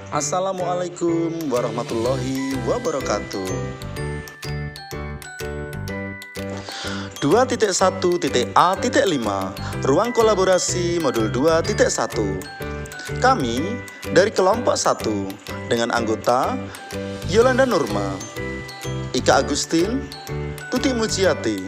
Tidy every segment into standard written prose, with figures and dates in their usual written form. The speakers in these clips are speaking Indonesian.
Assalamualaikum warahmatullahi wabarakatuh. 2.1.A.5 Ruang kolaborasi modul 2.1. Kami dari kelompok 1 dengan anggota Yolanda Nurma, Ika Agustin, Tuti Mujiati,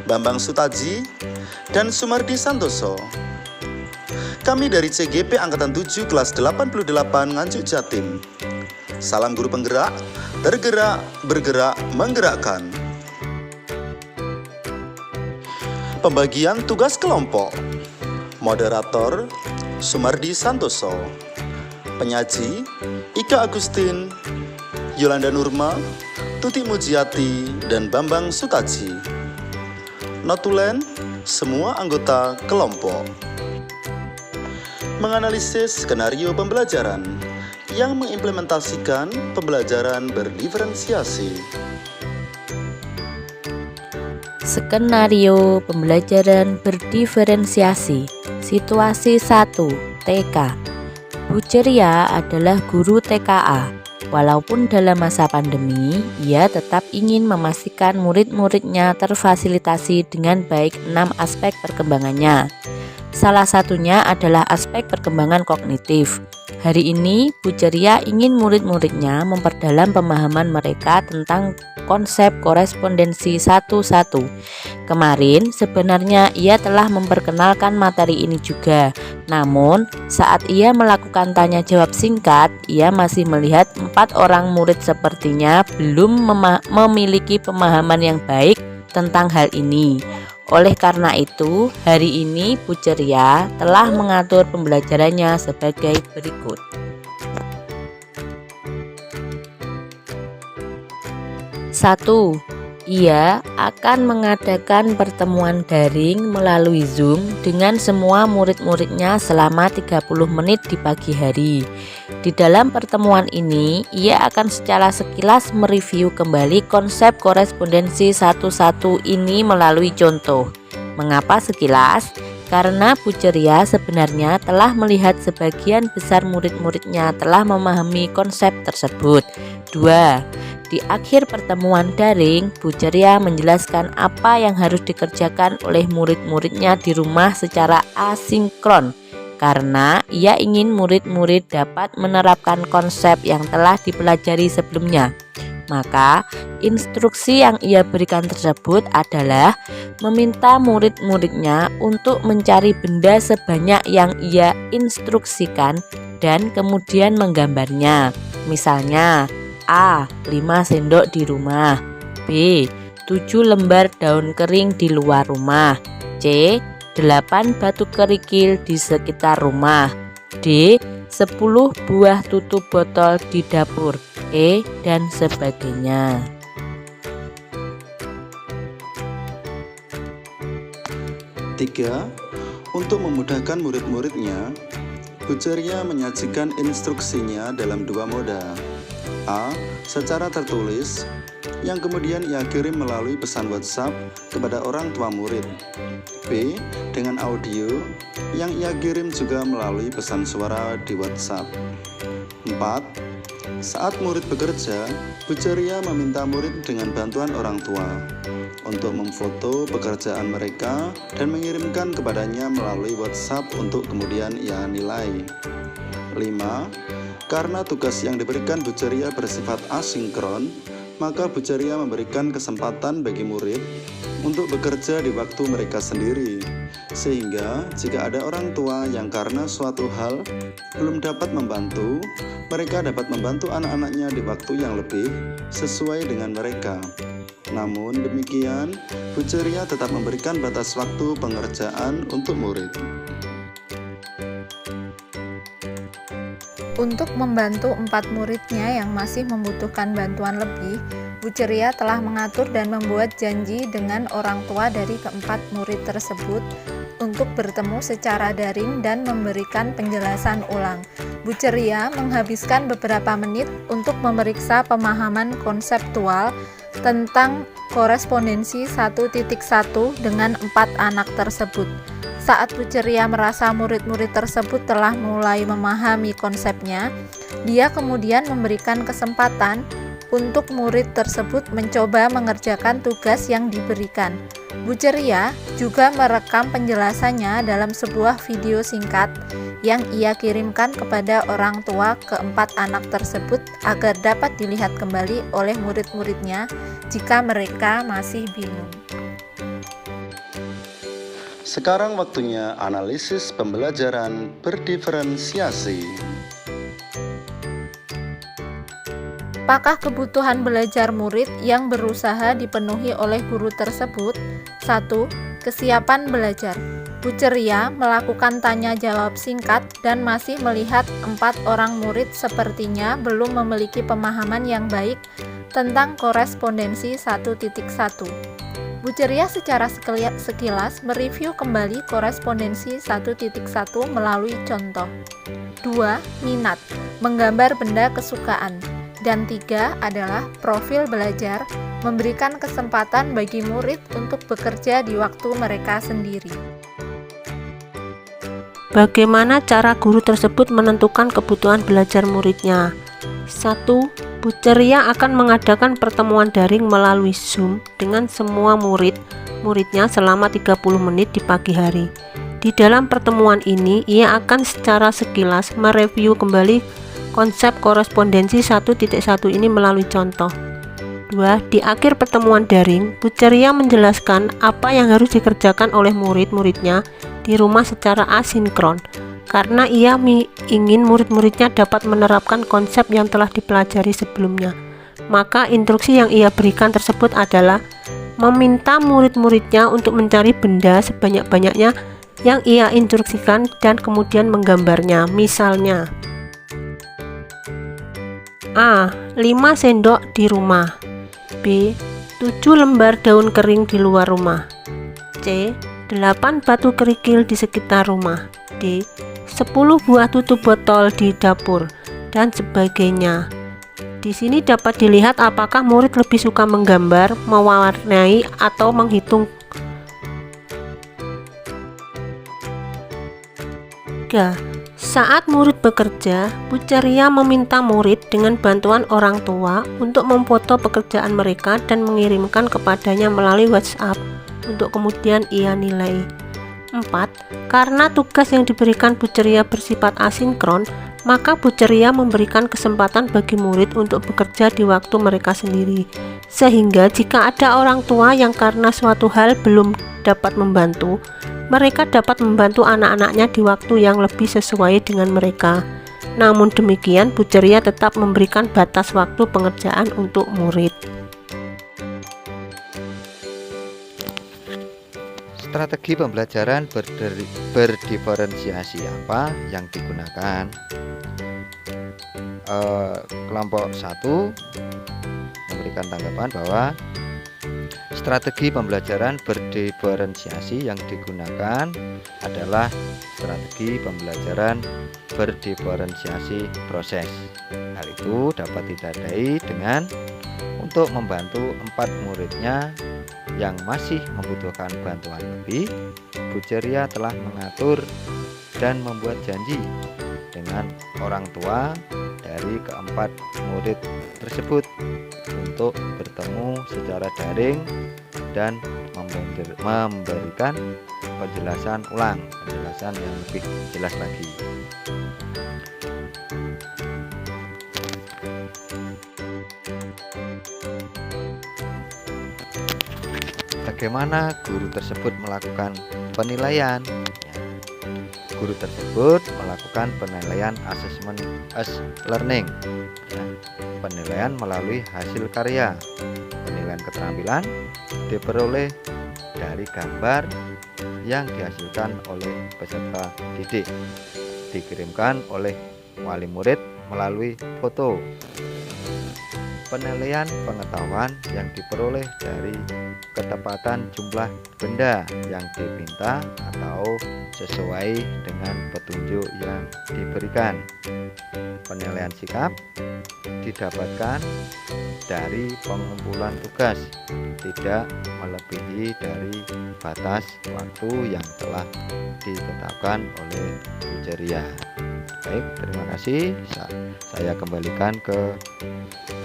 Bambang Sutaji, dan Sumardi Santoso. Kami dari CGP Angkatan 7 kelas 88 Nganjuk Jatim. Salam guru penggerak, tergerak, bergerak, menggerakkan. Pembagian tugas kelompok. Moderator Sumardi Santoso. Penyaji Ika Agustin, Yolanda Nurma, Tuti Mujiati, dan Bambang Sutaji. Notulen semua anggota kelompok. Menganalisis skenario pembelajaran yang mengimplementasikan pembelajaran berdiferensiasi. Skenario pembelajaran berdiferensiasi. Situasi 1. TK. Bu Ceria adalah guru TKA. Walaupun dalam masa pandemi, ia tetap ingin memastikan murid-muridnya terfasilitasi dengan baik 6 aspek perkembangannya. Salah satunya adalah aspek perkembangan kognitif. Hari ini, Bu Ceria ingin murid-muridnya memperdalam pemahaman mereka tentang konsep korespondensi 1-1. Kemarin, sebenarnya ia telah memperkenalkan materi ini juga. Namun, saat ia melakukan tanya jawab singkat, ia masih melihat 4 orang murid sepertinya belum memiliki pemahaman yang baik tentang hal ini. Oleh karena itu, hari ini Bu Ceria telah mengatur pembelajarannya sebagai berikut. 1. Ia akan mengadakan pertemuan daring melalui Zoom dengan semua murid-muridnya selama 30 menit di pagi hari. Di dalam pertemuan ini, ia akan secara sekilas mereview kembali konsep korespondensi 1-1 ini melalui contoh. Mengapa sekilas? Karena Bu Ceria sebenarnya telah melihat sebagian besar murid-muridnya telah memahami konsep tersebut. 2. Di akhir pertemuan daring, Bu Ceria menjelaskan apa yang harus dikerjakan oleh murid-muridnya di rumah secara asinkron, karena ia ingin murid-murid dapat menerapkan konsep yang telah dipelajari sebelumnya. Maka, instruksi yang ia berikan tersebut adalah meminta murid-muridnya untuk mencari benda sebanyak yang ia instruksikan dan kemudian menggambarnya. Misalnya, A. 5 sendok di rumah. B. 7 lembar daun kering di luar rumah. C. 8 batu kerikil di sekitar rumah. D. 10 buah tutup botol di dapur. E. Dan sebagainya. Tiga, untuk memudahkan murid-muridnya, Bu Ceria menyajikan instruksinya dalam 2 moda. A. Secara tertulis, yang kemudian ia kirim melalui pesan WhatsApp kepada orang tua murid. B. Dengan audio, yang ia kirim juga melalui pesan suara di WhatsApp. 4. Saat murid bekerja, Bu Ceria meminta murid dengan bantuan orang tua untuk memfoto pekerjaan mereka dan mengirimkan kepadanya melalui WhatsApp untuk kemudian ia nilai. 5. Karena tugas yang diberikan Bu Ceria bersifat asinkron, maka Bu Ceria memberikan kesempatan bagi murid untuk bekerja di waktu mereka sendiri. Sehingga jika ada orang tua yang karena suatu hal belum dapat membantu, mereka dapat membantu anak-anaknya di waktu yang lebih sesuai dengan mereka. Namun demikian, Bu Ceria tetap memberikan batas waktu pengerjaan untuk murid. Untuk membantu 4 muridnya yang masih membutuhkan bantuan lebih, Bu Ceria telah mengatur dan membuat janji dengan orang tua dari keempat murid tersebut untuk bertemu secara daring dan memberikan penjelasan ulang. Bu Ceria menghabiskan beberapa menit untuk memeriksa pemahaman konseptual tentang korespondensi 1.1 dengan 4 anak tersebut. Saat Bu Ceria merasa murid-murid tersebut telah mulai memahami konsepnya, Dia kemudian memberikan kesempatan untuk murid tersebut mencoba mengerjakan tugas yang diberikan. Bu Ceria juga merekam penjelasannya dalam sebuah video singkat yang ia kirimkan kepada orang tua keempat anak tersebut agar dapat dilihat kembali oleh murid-muridnya jika mereka masih bingung. Sekarang waktunya analisis pembelajaran berdiferensiasi. Apakah kebutuhan belajar murid yang berusaha dipenuhi oleh guru tersebut? 1. Kesiapan belajar. Bu Ceria melakukan tanya jawab singkat dan masih melihat 4 orang murid sepertinya belum memiliki pemahaman yang baik tentang korespondensi 1.1. Bu Ceria secara sekilas mereview kembali korespondensi 1.1 melalui contoh. 2. Minat, menggambar benda kesukaan. Dan 3 adalah profil belajar, memberikan kesempatan bagi murid untuk bekerja di waktu mereka sendiri. Bagaimana cara guru tersebut menentukan kebutuhan belajar muridnya? 1. Bu Ceria akan mengadakan pertemuan daring melalui Zoom dengan semua muridnya selama 30 menit di pagi hari. Di dalam pertemuan ini, ia akan secara sekilas mereview kembali konsep korespondensi 1.1 ini melalui contoh. 2. Di akhir pertemuan daring, Bu Ceria menjelaskan apa yang harus dikerjakan oleh murid-muridnya di rumah secara asinkron, karena ia ingin murid-muridnya dapat menerapkan konsep yang telah dipelajari sebelumnya. Maka instruksi yang ia berikan tersebut adalah meminta murid-muridnya untuk mencari benda sebanyak-banyaknya yang ia instruksikan dan kemudian menggambarnya. Misalnya, A. 5 sendok di rumah. B. 7 lembar daun kering di luar rumah. C. 8 batu kerikil di sekitar rumah. D. 10 buah tutup botol di dapur, dan sebagainya. Di sini dapat dilihat apakah murid lebih suka menggambar, mewarnai, atau menghitung. 3. Saat murid bekerja, Bu Ceria meminta murid dengan bantuan orang tua untuk memfoto pekerjaan mereka dan mengirimkan kepadanya melalui WhatsApp untuk kemudian ia nilai. 4. Karena tugas yang diberikan Bu Ceria bersifat asinkron, maka Bu Ceria memberikan kesempatan bagi murid untuk bekerja di waktu mereka sendiri. Sehingga jika ada orang tua yang karena suatu hal belum dapat membantu, mereka dapat membantu anak-anaknya di waktu yang lebih sesuai dengan mereka. Namun demikian, Bu Ceria tetap memberikan batas waktu pengerjaan untuk murid. Strategi pembelajaran berdiferensiasi apa yang digunakan? Kelompok 1 memberikan tanggapan bahwa strategi pembelajaran berdiferensiasi yang digunakan adalah strategi pembelajaran berdiferensiasi proses. Hal itu dapat ditandai dengan untuk membantu 4 muridnya yang masih membutuhkan bantuan lebih, Bu Ceria telah mengatur dan membuat janji dengan orang tua dari keempat murid tersebut untuk bertemu secara daring dan memberikan penjelasan yang lebih jelas lagi. Bagaimana guru tersebut melakukan penilaian? Guru tersebut melakukan penilaian assessment as learning, penilaian melalui hasil karya. Penilaian keterampilan diperoleh dari gambar yang dihasilkan oleh peserta didik, dikirimkan oleh wali murid melalui foto. Penilaian pengetahuan yang diperoleh dari ketepatan jumlah benda yang dipinta atau sesuai dengan petunjuk yang diberikan. Penilaian sikap didapatkan dari pengumpulan tugas, tidak melebihi dari batas waktu yang telah ditetapkan oleh Bu Ceria. Baik, terima kasih. Saya kembalikan ke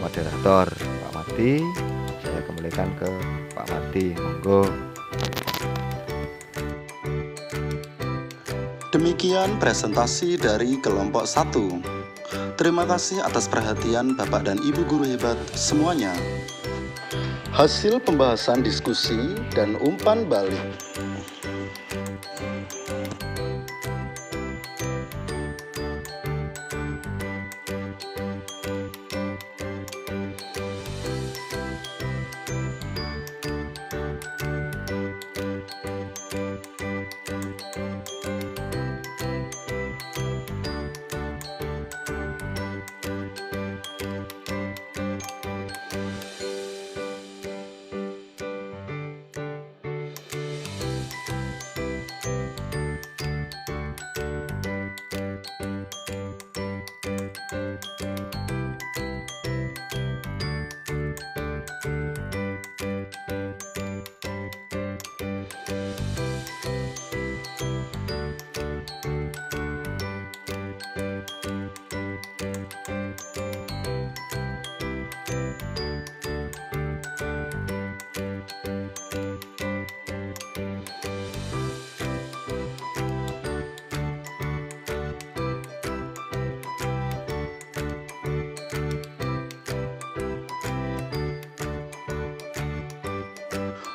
moderator Pak Mardi. Saya kembalikan ke Pak Mardi, monggo. Demikian presentasi dari kelompok 1. Terima kasih atas perhatian Bapak dan Ibu guru hebat semuanya. Hasil pembahasan diskusi dan umpan balik.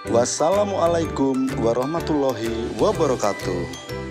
Wassalamualaikum warahmatullahi wabarakatuh.